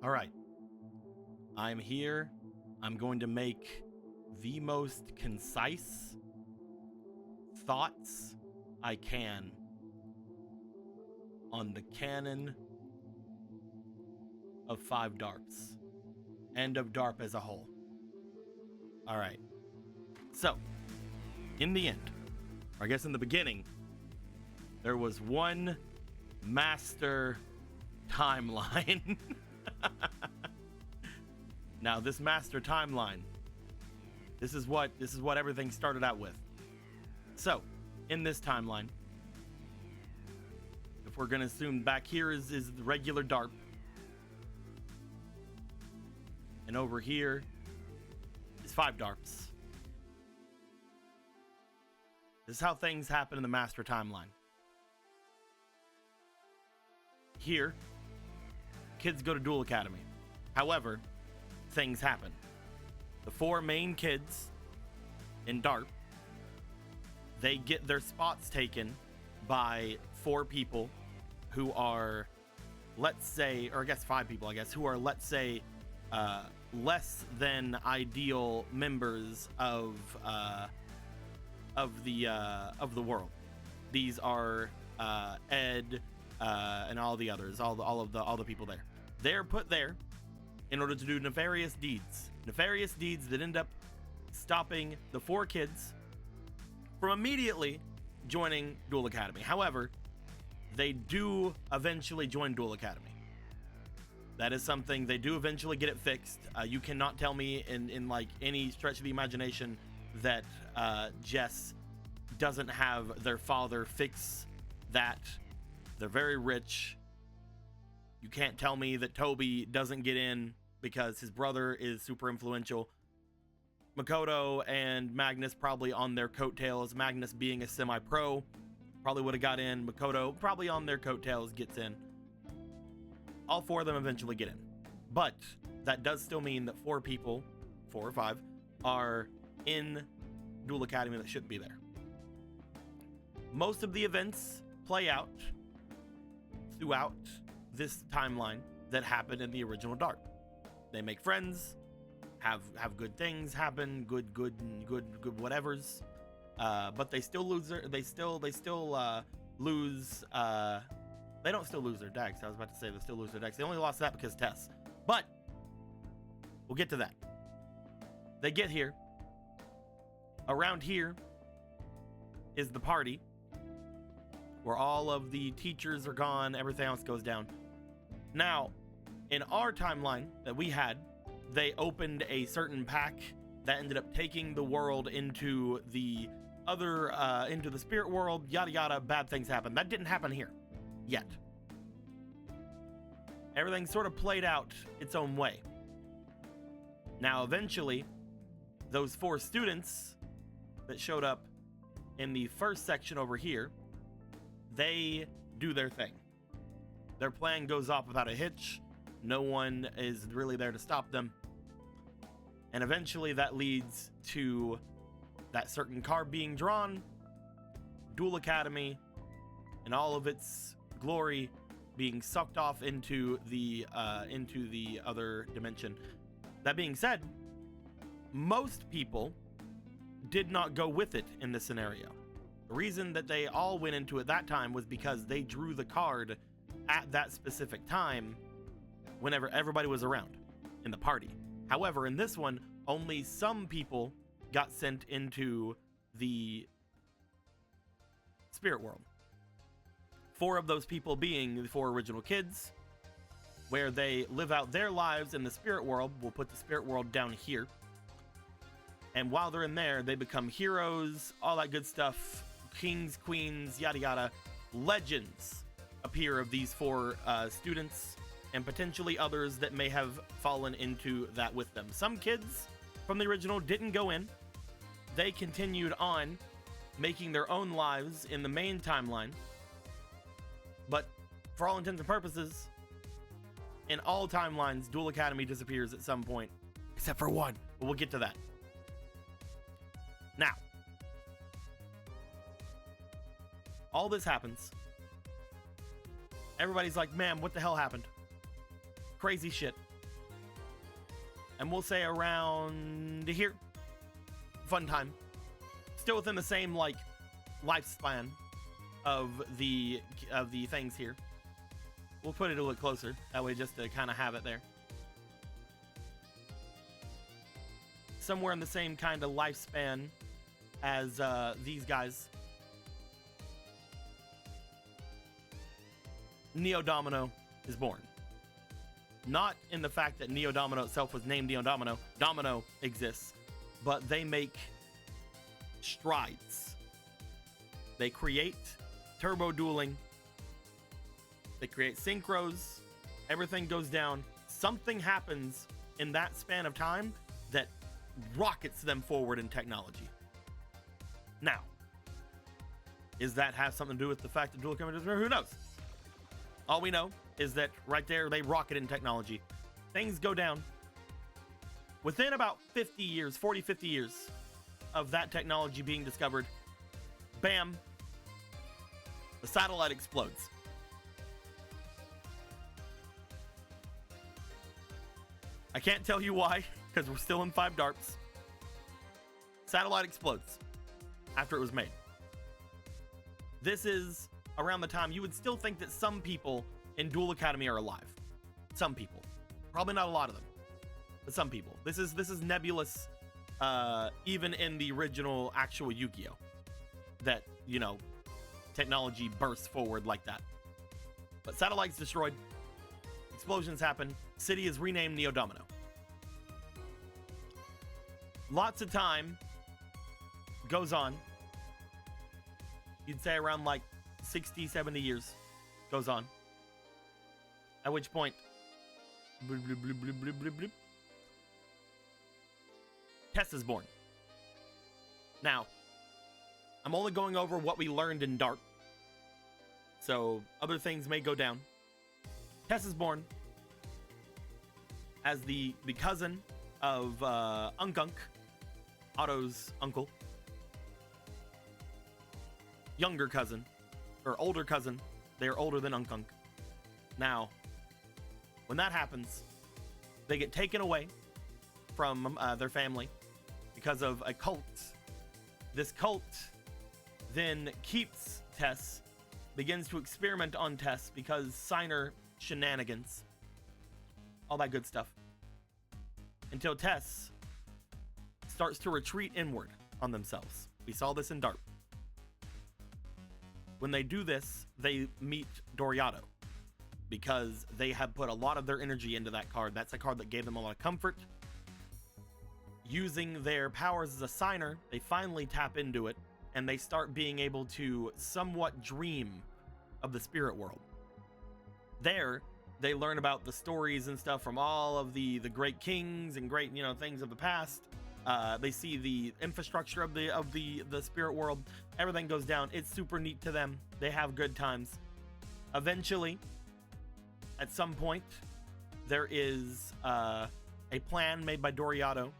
All right. I'm here. I'm going to make the most concise thoughts I can on the canon of 5 Darps and of Darp as a whole. All right. So, in the end, or I guess in the beginning, there was one master timeline. Now, this master timeline, this is what everything started out with. So, in this timeline, if we're gonna assume back here is the regular Darp, and over here is 5 Darps. This is how things happen in the master timeline. Here, kids go to Duel Academy. However, things happen. The 4 main kids in Darp, they get their spots taken by 4 people who are, let's say, or I guess 5 people, I guess, who are, let's say, less than ideal members of the world. These are Ed and all the others, all the people there. They're put there in order to do nefarious deeds that end up stopping the 4 kids from immediately joining Duel Academy. However, they do eventually join Duel Academy. That is something they do eventually get it fixed. You cannot tell me in like any stretch of the imagination that Jess doesn't have their father fix that. They're very rich. You can't tell me that Toby doesn't get in because his brother is super influential. Makoto and Magnus probably on their coattails. Magnus being a semi-pro probably would have got in. Makoto probably on their coattails gets in. All 4 of them eventually get in. But that does still mean that 4 people, 4 or 5, are in Duel Academy that shouldn't be there. Most of the events play out throughout this timeline that happened in the original Dark. They make friends, have good things happen, good whatevers. But they still lose their, they don't still lose their decks. I was about to say they still lose their decks. They only lost that because Tess. But we'll get to that. They get here. Around here is the party where all of the teachers are gone, everything else goes down. Now, in our timeline that we had, they opened a certain pack that ended up taking the world into the other, into the spirit world, yada yada, bad things happen. That didn't happen here, yet. Everything sort of played out its own way. Now, eventually, those 4 students that showed up in the first section over here, they do their thing. Their plan goes off without a hitch. No one is really there to stop them. And eventually that leads to that certain card being drawn, Duel Academy, and all of its glory being sucked off into the other dimension. That being said, most people did not go with it in this scenario. The reason that they all went into it that time was because they drew the card at that specific time whenever everybody was around in the party. However, in this one, only some people got sent into the spirit world. 4 of those people being the 4 original kids, where they live out their lives in the spirit world. We'll put the spirit world down here. And while they're in there, they become heroes, all that good stuff. Kings, queens, yada yada. Legends appear of these 4 students, and potentially others that may have fallen into that with them. Some kids from the original didn't go in. They continued on making their own lives in the main timeline. But for all intents and purposes, in all timelines, Duel Academy disappears at some point, except for one. But we'll get to that. Now, all this happens. Everybody's like, man, what the hell happened? Crazy shit. and we'll say around here. Fun time. Still within the same like lifespan of the things here. We'll put it a little closer that way, just to kind of have it there. Somewhere in the same kind of lifespan as these guys. Neo Domino is born. Not in the fact that Neo Domino itself was named Neo Domino. Domino exists, but they make strides. They create turbo dueling. They create synchros. Everything goes down. Something happens in that span of time that rockets them forward in technology. Now, is that have something to do with the fact that dual combat? Who knows? All we know is that right there, they rocket in technology. Things go down. Within about 50 years, 40, 50 years of that technology being discovered, bam, the satellite explodes. I can't tell you why, because we're still in 5 Darps. Satellite explodes after it was made. This is around the time you would still think that some people in Duel Academy are alive. Some people. Probably not a lot of them, but some people. This is nebulous, even in the original actual Yu-Gi-Oh! That, you know, technology bursts forward like that. But satellite's destroyed. Explosions happen. City is renamed Neo Domino. Lots of time goes on. You'd say around like 60, 70 years goes on. At which point, bloop, bloop, bloop, bloop, bloop, bloop, bloop, Tess is born. Now, I'm only going over what we learned in Darp, so other things may go down. Tess is born as the cousin of Unk, Otto's uncle. Younger cousin, or older cousin. They are older than Unk. Now, when that happens, they get taken away from their family because of a cult. This cult then keeps Tess, begins to experiment on Tess because signer shenanigans, all that good stuff, until Tess starts to retreat inward on themselves. We saw this in Darp. When they do this, they meet Doriato because they have put a lot of their energy into that card. That's a card that gave them a lot of comfort. Using their powers as a signer, they finally tap into it and they start being able to somewhat dream of the spirit world. There, they learn about the stories and stuff from all of the great kings and great, things of the past. They see the infrastructure of the spirit world. Everything goes down. It's super neat to them. They have good times. Eventually, at some point, there is a plan made by Doriato,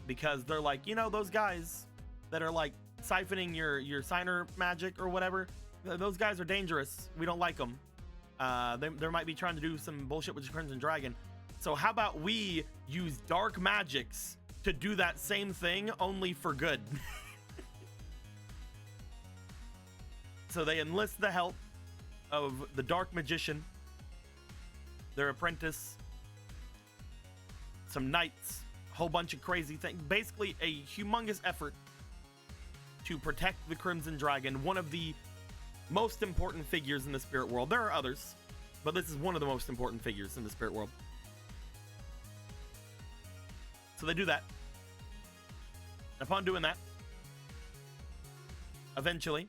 because they're like, those guys that are like siphoning your signer magic or whatever, those guys are dangerous. We don't like them. They might be trying to do some bullshit with the Crimson Dragon. So how about we use dark magics to do that same thing, only for good? So they enlist the help of the dark magician, their apprentice, some knights, a whole bunch of crazy things. Basically a humongous effort to protect the Crimson Dragon, one of the most important figures in the spirit world. There are others, but this is one of the most important figures in the spirit world. So they do that. Upon doing that, eventually,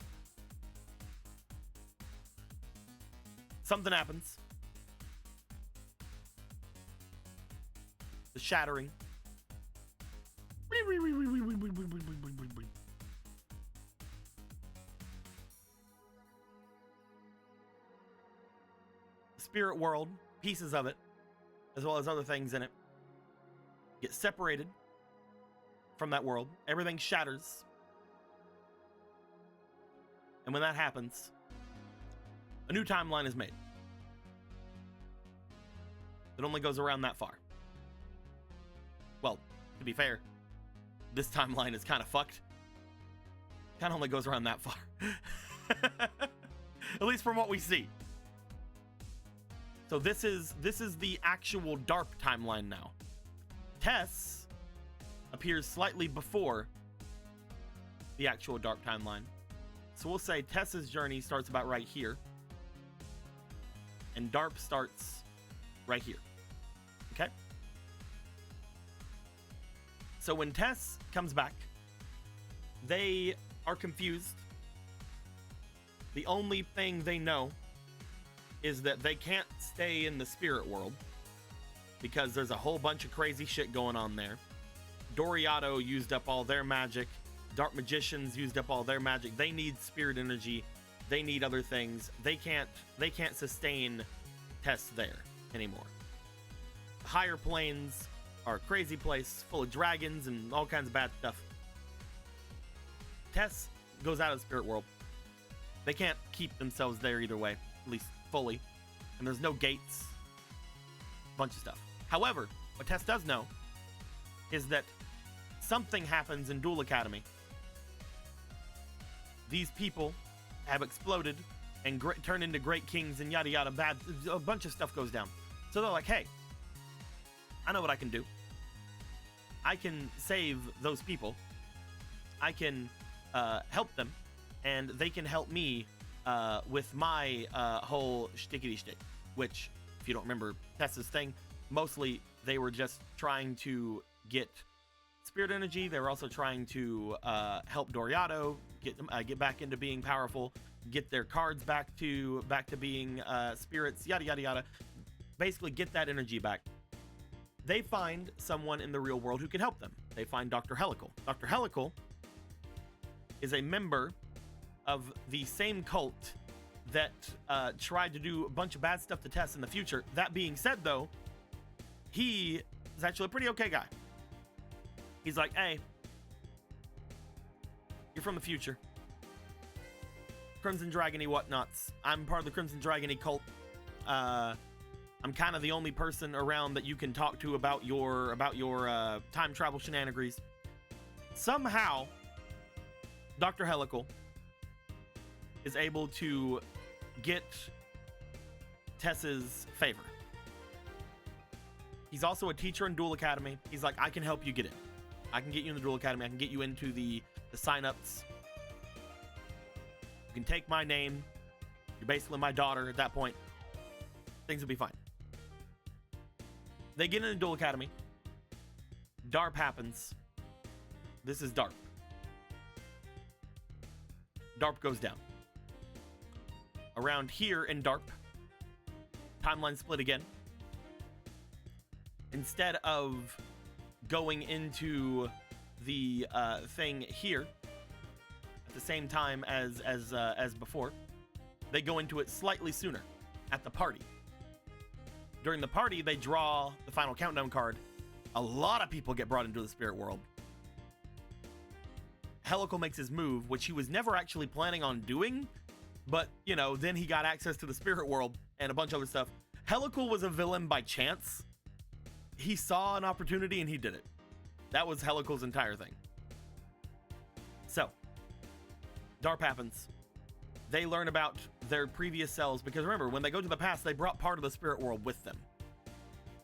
something happens. The shattering. The spirit world, pieces of it, as well as other things in it, get separated from that world. Everything shatters. And when that happens, a new timeline is made. It only goes around that far. to be fair, this timeline is kind of fucked. Kind of only goes around that far. At least from what we see. So this is the actual Darp timeline now. Tess appears slightly before the actual Darp timeline. So we'll say Tess's journey starts about right here. And Darp starts right here. Okay? So when Tess comes back, they are confused. The only thing they know is that they can't stay in the spirit world because there's a whole bunch of crazy shit going on there. Doriato used up all their magic. Dark magicians used up all their magic. They need spirit energy. They need other things. They can't sustain Tess there anymore. Higher planes are a crazy place full of dragons and all kinds of bad stuff. Tess goes out of the spirit world. They can't keep themselves there either way, at least fully. And there's no gates. Bunch of stuff. However, what Tess does know is that something happens in Duel Academy. These people have exploded and turned into great kings and yada yada, a bunch of stuff goes down. So they're like, hey, I know what I can do. I can save those people. I can help them, and they can help me with my whole shtickety shtick, which, if you don't remember Tess's thing, mostly they were just trying to get spirit energy. They were also trying to help Doriato get back into being powerful, get their cards back to being spirits, yada yada yada. Basically, get that energy back. They find someone in the real world who can help them. They find Dr. Helical. Dr. Helical is a member of the same cult that tried to do a bunch of bad stuff to Tess in the future. That being said, though, he is actually a pretty okay guy. He's like, hey, you're from the future. Crimson Dragon-y whatnots. I'm part of the Crimson Dragon-y cult. I'm kind of the only person around that you can talk to about your time travel shenanigans. Somehow, Dr. Helical is able to get Tess's favor. He's also a teacher in Duel Academy. He's like, I can help you get in. I can get you in the Duel Academy. I can get you into the sign-ups. You can take my name. You're basically my daughter at that point. Things will be fine. They get into Duel Academy. Darp happens. This is Darp. Darp goes down. Around here in Darp, timeline split again. Instead of going into the thing here at the same time as before, they go into it slightly sooner at the party. During the party, they draw the final countdown card. A lot of people get brought into the spirit world. Helical makes his move, which he was never actually planning on doing, but, you know, then he got access to the spirit world and a bunch of other stuff. Helical was a villain by chance. He saw an opportunity and he did it. That was Helical's entire thing. So, Darp happens. They learn about their previous selves, because remember, when they go to the past, they brought part of the spirit world with them.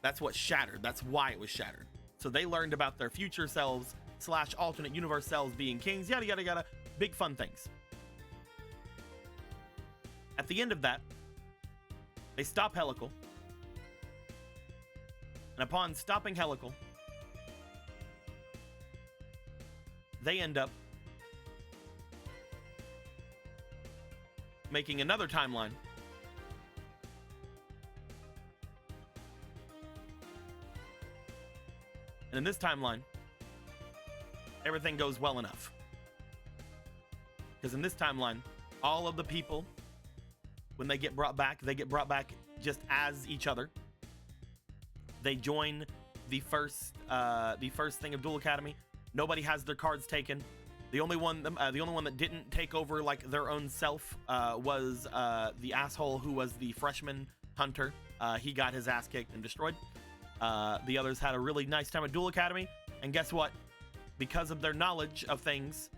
That's what shattered. That's why it was shattered. So they learned about their future selves / alternate universe selves being kings, yada yada yada. Big fun things. At the end of that, they stop Helical. And upon stopping Helical, they end up making another timeline. And in this timeline, everything goes well enough. Because in this timeline, all of the people, when they get brought back just as each other. They join the first thing of Duel Academy. Nobody has their cards taken. The only one that didn't take over like their own self was the asshole who was the freshman hunter. He got his ass kicked and destroyed. The others had a really nice time at Duel Academy. And guess what? Because of their knowledge of things,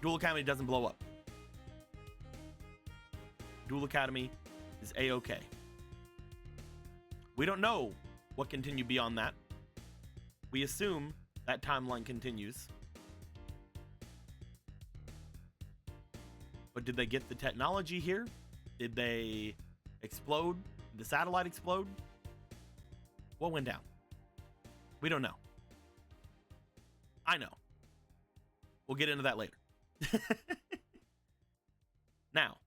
Duel Academy doesn't blow up. Duel Academy is A-okay. We don't know what continued beyond that. We assume that timeline continues. But did they get the technology here? Did they explode? Did the satellite explode? What went down? We don't know. I know. We'll get into that later. Now,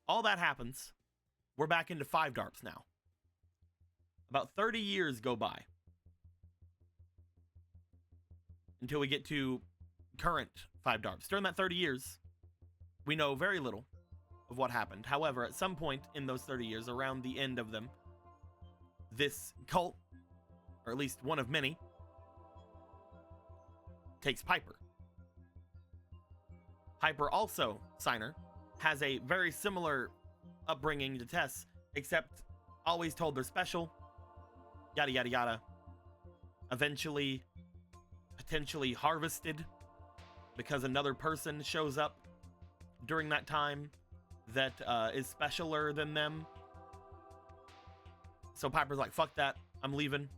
all that happens. We're back into 5 DARPs now. About 30 years go by until we get to current 5 DARPs. During that 30 years, we know very little of what happened. However, at some point in those 30 years, around the end of them, this cult, or at least one of many, takes Piper. Piper also, Signer, has a very similar upbringing to Tess, except always told they're special, yada yada yada. Eventually, potentially harvested because another person shows up during that time that is specialer than them. So Piper's like, fuck that, I'm leaving.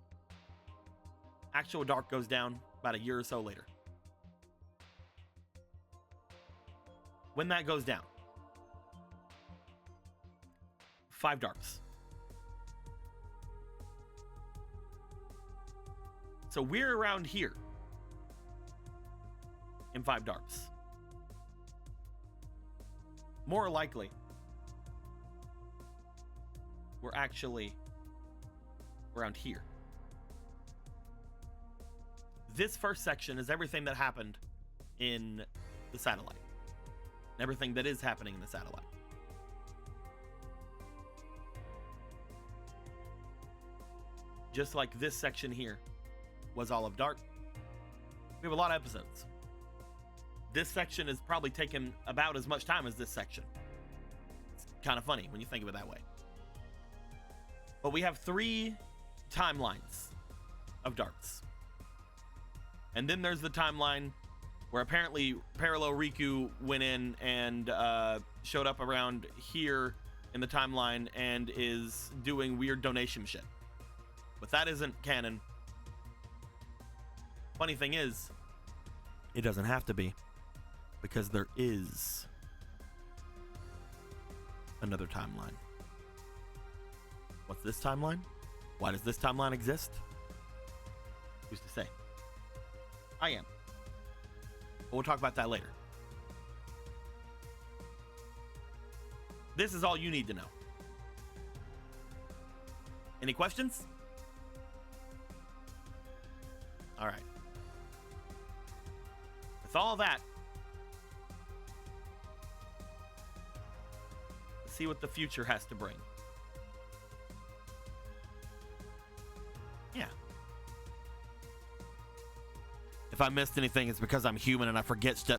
Actual Dark goes down about a year or so later. When that goes down, 5 DARPs. So we're around here in 5 DARPs. More likely, we're actually around here. This first section is everything that happened in the satellite. Everything that is happening in the satellite. Just like this section here was all of Dark. We have a lot of episodes. This section has probably taken about as much time as this section. It's kind of funny when you think of it that way. But we have 3 timelines of Darks. And then there's the timeline where apparently Parallel Riku went in and showed up around here in the timeline and is doing weird donation shit. But that isn't canon. Funny thing is, it doesn't have to be, because there is another timeline. What's this timeline? Why does this timeline exist? Who's to say? I am. But we'll talk about that later. This is all you need to know. Any questions? All right. With all that, let's see what the future has to bring. Yeah. If I missed anything, it's because I'm human and I forget stuff.